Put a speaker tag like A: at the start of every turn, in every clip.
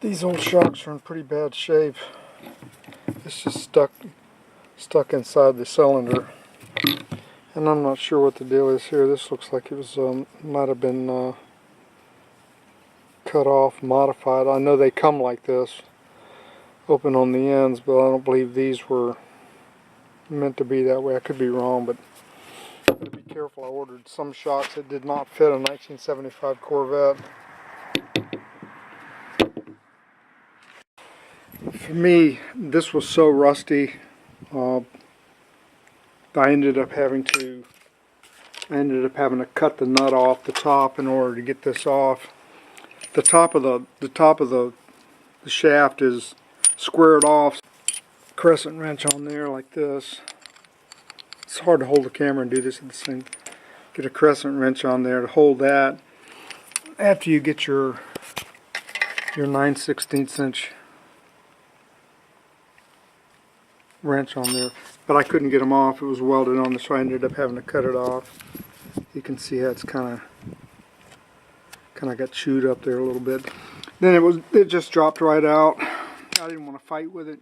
A: These old shocks are in pretty bad shape. It's just stuck inside the cylinder, and I'm not sure what the deal is here. This looks like it was might have been cut off, modified. I know they come like this, open on the ends, but I don't believe these were meant to be that way. I could be wrong, but gotta be careful. I ordered some shocks that did not fit a 1975 Corvette. For me, this was so rusty. I ended up having to cut the nut off the top in order to get this off. The top of the shaft is squared off. Crescent wrench on there like this. It's hard to hold the camera and do this at the same. Get a crescent wrench on there to hold that. After you get your 9/16 inch wrench on there, but I couldn't get them off. It was welded on, so I ended up having to cut it off. You can see how it's kind of got chewed up there a little bit. Then it just dropped right out. I didn't want to fight with it.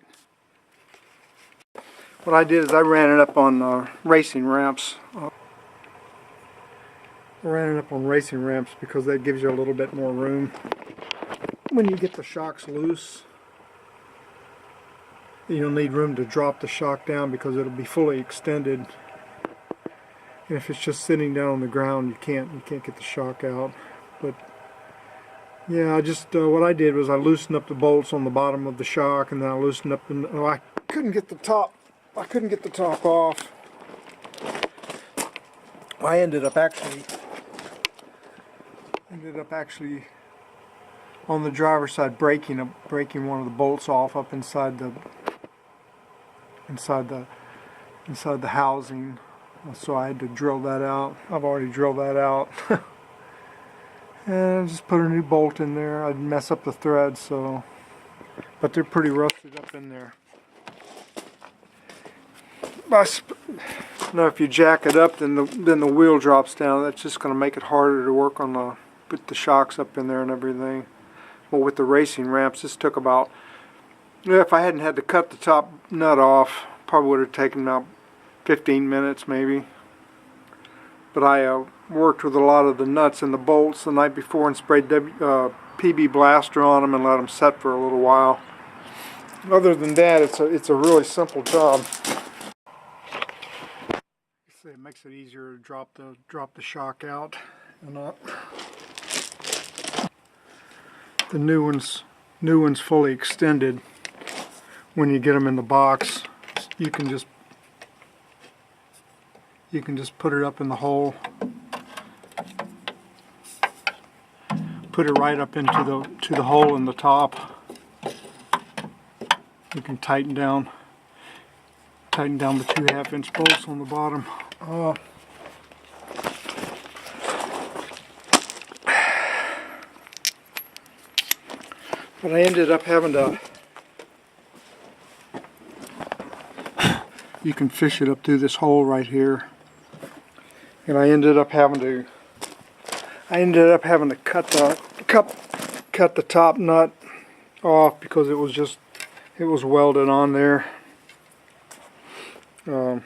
A: What I did is I ran it up on racing ramps. I ran it up on racing ramps because that gives you a little bit more room. When you get the shocks loose, you'll need room to drop the shock down because it'll be fully extended. And if it's just sitting down on the ground, you can't get the shock out. But yeah, I just what I did was I loosened up the bolts on the bottom of the shock, and then I loosened up. I couldn't get the top. I couldn't get the top off. I ended up actually on the driver's side breaking one of the bolts off up inside the housing. So I had to drill that out. I've already drilled that out. And just put a new bolt in there. I'd mess up the threads, so, but they're pretty rusted up in there. Now if you jack it up, then the wheel drops down. That's just going to make it harder to work on put the shocks up in there and everything. But with the racing ramps, this took about, if I hadn't had to cut the top nut off, probably would have taken about 15 minutes maybe. But I worked with a lot of the nuts and the bolts the night before and sprayed PB Blaster on them and let them set for a little while. Other than that, it's a really simple job. It makes it easier to drop the shock out. And the new ones fully extended. When you get them in the box, you can just put it up in the hole, put it right up into the hole in the top. You can tighten down the 2.5 inch bolts on the bottom. But I ended up having to, you can fish it up through this hole right here. And I ended up having to cut the top nut off because it was welded on there. But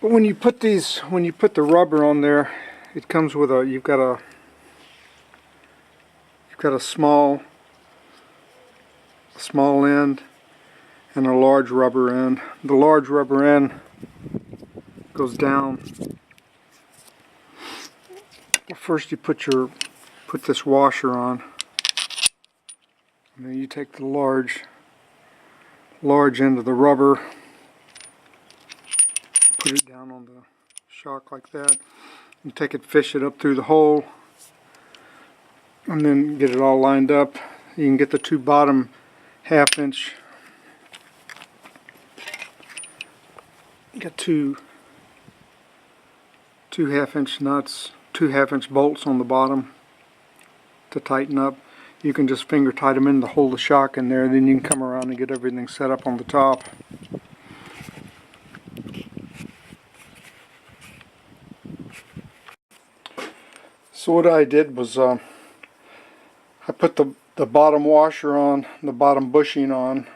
A: when you put the rubber on there, it comes with you've got a small end and a large rubber end. The large rubber end goes down. First you put this washer on, and then you take the large end of the rubber, put it down on the shock like that, and take it, fish it up through the hole, and then get it all lined up. You can get the two bottom 1/2 inch. Got two 1/2 inch nuts, 2 1/2 inch bolts on the bottom to tighten up. You can just finger tight them in to hold the shock in there, then you can come around and get everything set up on the top. So what I did was I put the bottom washer on, the bottom bushing on,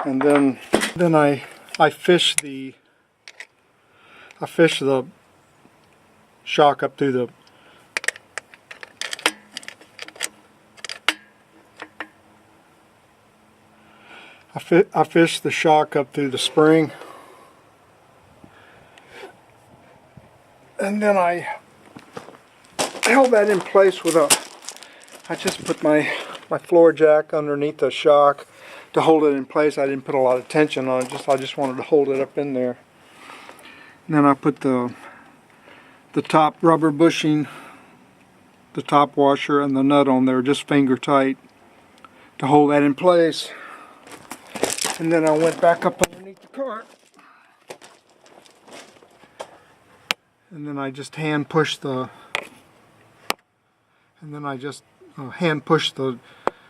A: and then I fish the shock up through the I fish the shock up through the spring, and then I held that in place with I just put my floor jack underneath the shock to hold it in place. I didn't put a lot of tension on it, I just wanted to hold it up in there. And then I put the top rubber bushing, the top washer, and the nut on there, just finger tight to hold that in place. And then I went back up underneath the cart, and then I just hand pushed the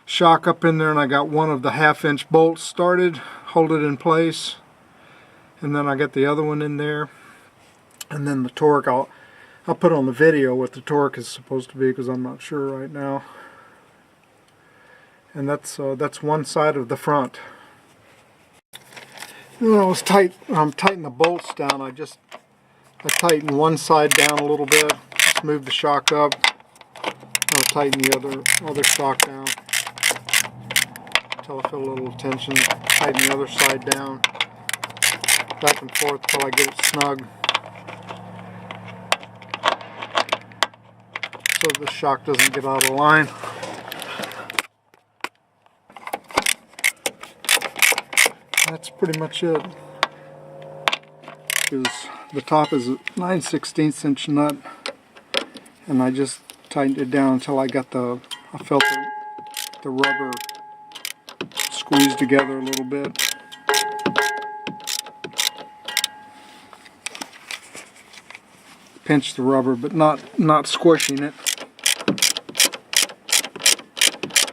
A: shock up in there, and I got one of the 1/2-inch bolts started, hold it in place, and then I got the other one in there. And then the torque, I'll put on the video what the torque is supposed to be, because I'm not sure right now. And that's one side of the front. When I'm tightening the bolts down, I tighten one side down a little bit, just move the shock up. I'll tighten the other shock down until I feel a little tension. Tighten the other side down, back and forth until I get it snug, so the shock doesn't get out of line. That's pretty much it. The top is a 9/16 inch nut, and I just tightened it down until I felt the rubber squeeze together a little bit. Pinch the rubber, but not squishing it.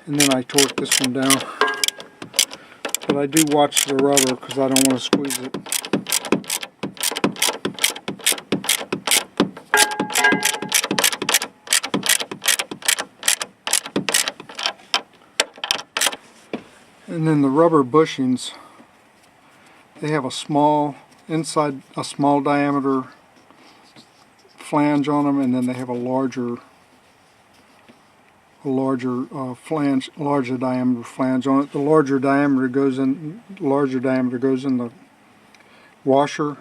A: And then I torque this one down. But I do watch the rubber because I don't want to squeeze it. And then the rubber bushings, they have a small diameter flange on them, and then they have a larger diameter flange on it. The larger diameter goes in the washer.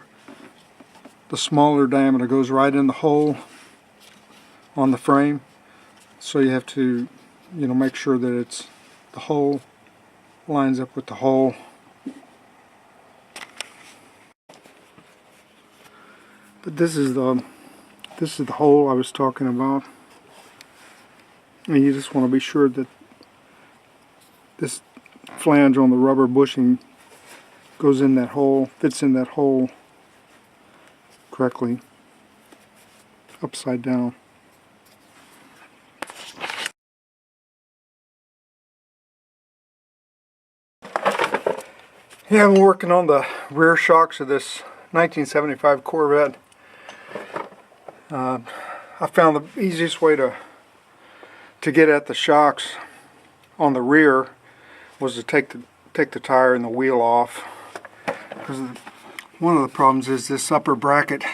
A: The smaller diameter goes right in the hole on the frame. So you have to, make sure that the hole lines up with the hole. But this is the hole I was talking about. And you just want to be sure that this flange on the rubber bushing goes in that hole, fits in that hole correctly, upside down. Yeah, I'm working on the rear shocks of this 1975 Corvette. I found the easiest way to get at the shocks on the rear was to take the tire and the wheel off, because one of the problems is this upper bracket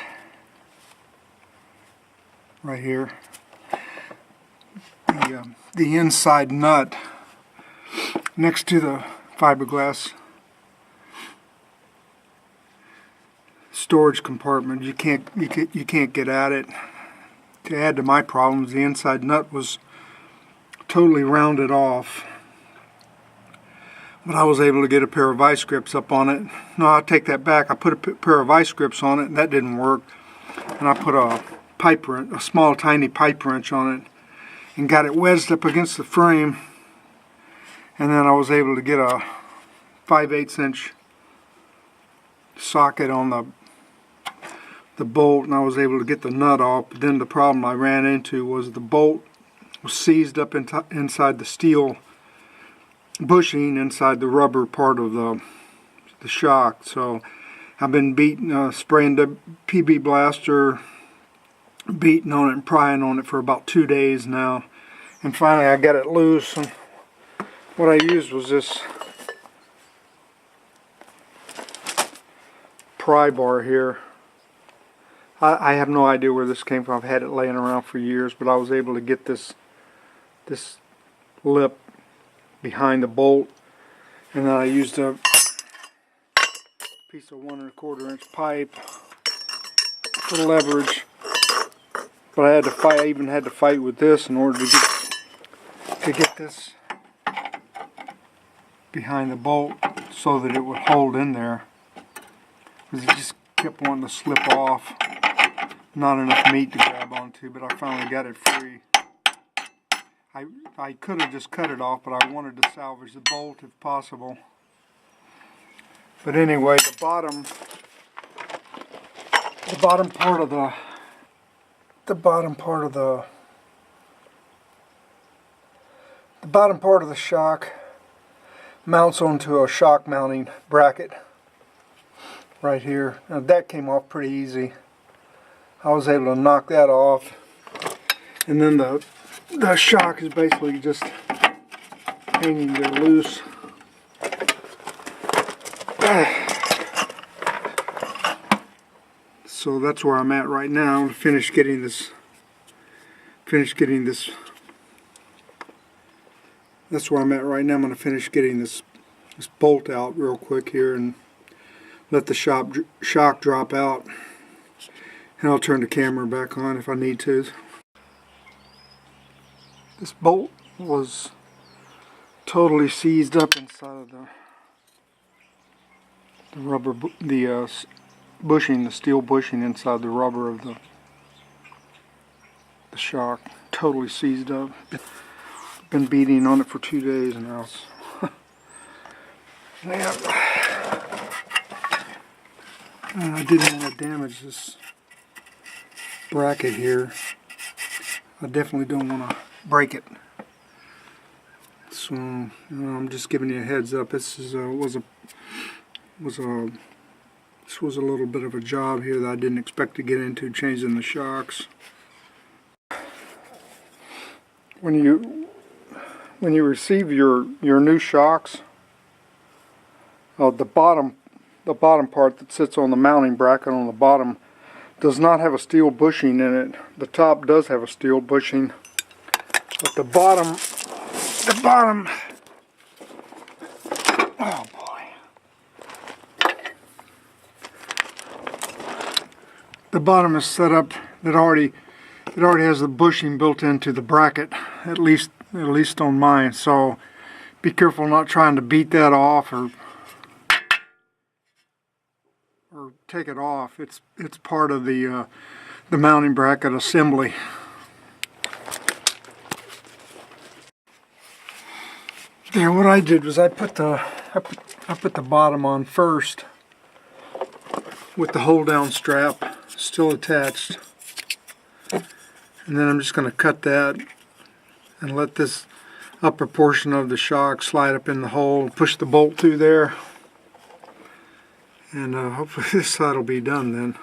A: right here. The inside nut next to the fiberglass storage compartment, you can't get at it. To add to my problems, the inside nut was totally rounded off, but I was able to get a pair of vice grips up on it. No, I take that back. I put a pair of vice grips on it, and that didn't work. And I put a small tiny pipe wrench on it, and got it wedged up against the frame. And then I was able to get a 5/8 inch socket on the bolt, and I was able to get the nut off. But then the problem I ran into was the bolt was seized up inside the steel bushing inside the rubber part of the shock. So I've been spraying the PB Blaster, beating on it and prying on it for about 2 days now, And finally I got it loose, and what I used was this pry bar here. I have no idea where this came from. I've had it laying around for years, but I was able to get this lip behind the bolt, and then I used a piece of 1 1/4 inch pipe for leverage. But I had to fight. I even had to fight with this in order to get this behind the bolt so that it would hold in there, because it just kept wanting to slip off. Not enough meat to grab onto, but I finally got it free. I could have just cut it off, but I wanted to salvage the bolt if possible. But anyway, the bottom part of the shock mounts onto a shock mounting bracket right here. Now that came off pretty easy. I was able to knock that off, and then the shock is basically just hanging there loose. So that's where I'm at right now. To finish getting this. That's where I'm at right now. I'm going to finish getting this bolt out real quick here and let the shock drop out. And I'll turn the camera back on if I need to. This bolt was totally seized up inside of the rubber, bushing, the steel bushing inside the rubber of the shock. Totally seized up. Been beating on it for 2 days now. Yeah. I didn't want to damage this bracket here. I definitely don't want to break it. So I'm just giving you a heads up. This is was a little bit of a job here that I didn't expect to get into, changing the shocks. When you receive your new shocks, the bottom part that sits on the mounting bracket on the bottom does not have a steel bushing in it. The top does have a steel bushing, but the bottom, oh boy, the bottom is set up that it already has the bushing built into the bracket, at least on mine. So be careful not trying to beat that off or take it off. It's part of the mounting bracket assembly. Yeah, what I did was I put the bottom on first with the hold down strap still attached, and then I'm just going to cut that and let this upper portion of the shock slide up in the hole, push the bolt through there. And hopefully this side will be done then.